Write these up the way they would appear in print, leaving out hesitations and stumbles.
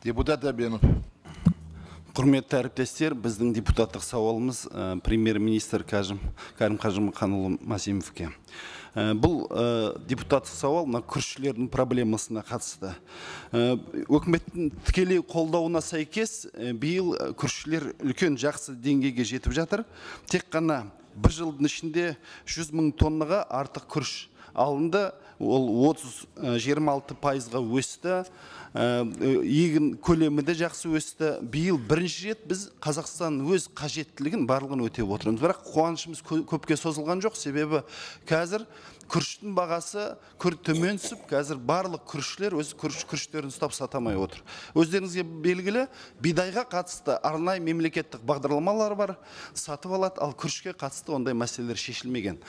Депутат Абенов. Құрметті әріптестер, біздің депутаттық сауалымыз премьер-министр Кәрім Қажымқанұлы Масимовке. Бұл депутаттық сауал күрішшілердің проблемасына қатысты. Өкіметтің тікелей қолдауына сәйкес, биыл күрішшілер үлкен жақсы деңгейге жетіп жатыр. Тек қана бір жылдың ішінде 100 мың тоннаға артық күріш алынды, ол 26% өсті, егін көлемі де жақсы өсті. Биыл бірінші рет біз Қазақстан өз қажеттілігін барлығын өтеп отырмыз. Бірақ қуанышымыз көпке созылған жоқ, себебі қазір күріштің бағасы төмен түсіп, қазір барлық күрішшілер өз күріштерін ұстап сатамай отыр. Өздеріңізге белгілі, бидайға қатысты арнайы мемлекеттік бағдарламалар бар, сатып алады, ал күрішке қатысты ондай мәселелер шешілмеген.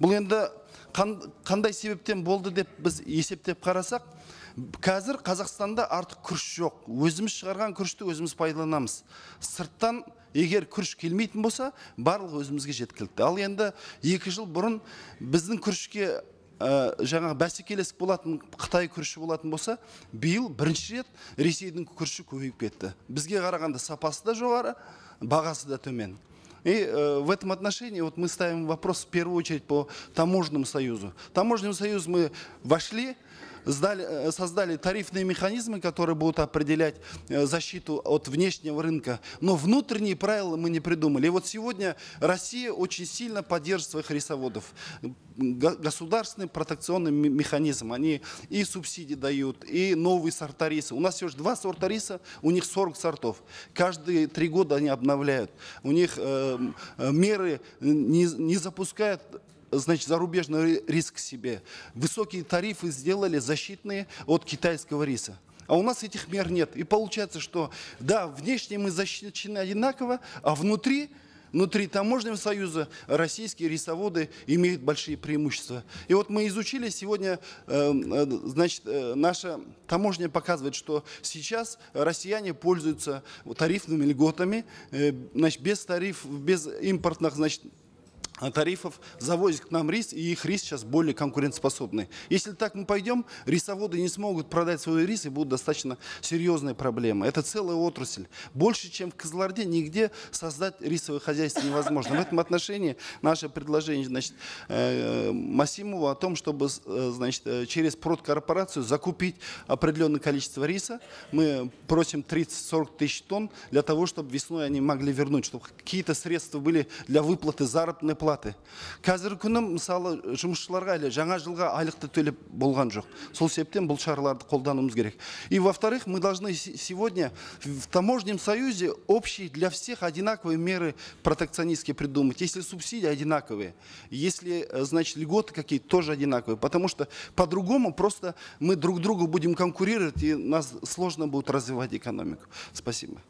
Бұл енді қандай себептен болды деп біз есептеп қарасақ, қазір Қазақстанда артық күріш жоқ. Өзіміз шығарған күрішті өзіміз пайдаланамыз. Сырттан егер күріш келмейтін болса, барлығы өзімізге жеткілікті. Ал енді 2 жыл бұрын біздің күрішке жаңағы бәсекелестік болатын Қытай күріші болатын болса, биыл бірінші рет Ресейдің күріші көбейіп кетті. Бізге қарағанда сапасы да жоғары, бағасы да төмен. И в этом отношении вот мы ставим вопрос в первую очередь по таможенному союзу. В таможенный союз мы вошли, создали тарифные механизмы, которые будут определять защиту от внешнего рынка. Но внутренние правила мы не придумали. И вот сегодня Россия очень сильно поддерживает своих рисоводов. Государственный протекционный механизм. Они и субсидии дают, и новые сорта риса. У нас всего 2 сорта риса, у них 40 сортов. Каждые 3 года они обновляют. У них меры не запускают, значит, зарубежный рис к себе. Высокие тарифы сделали защитные от китайского риса. А у нас этих мер нет. И получается, что да, внешне мы защищены одинаково, а внутри таможенного союза российские рисоводы имеют большие преимущества. И вот мы изучили сегодня, значит, наша таможня показывает, что сейчас россияне пользуются тарифными льготами, значит, без импортных, значит, тарифов, завозят к нам рис, и их рис сейчас более конкурентоспособный. Если так мы пойдем, рисоводы не смогут продать свой рис, и будут достаточно серьезные проблемы. Это целая отрасль. Больше, чем в Кызылорде, нигде создать рисовое хозяйство невозможно. В этом отношении наше предложение, значит, Масимову о том, чтобы, значит, через продкорпорацию закупить определенное количество риса. Мы просим 30-40 тысяч тонн для того, чтобы весной они могли вернуть, чтобы какие-то средства были для выплаты заработной платы. Қазіргі күні мысалы жұмысшыларға әлі жаңа жылға айлықты төлеп болған жоқ. Сол себептен бұл шараларды қолдануымыз керек. И во-вторых, мы должны сегодня в таможенном союзе общие для всех одинаковые меры протекционистские придумать. Если субсидии одинаковые, если, значит, льготы какие-то тоже одинаковые. Потому что по-другому просто мы друг другу будем конкурировать, и нас сложно будет развивать экономику. Спасибо.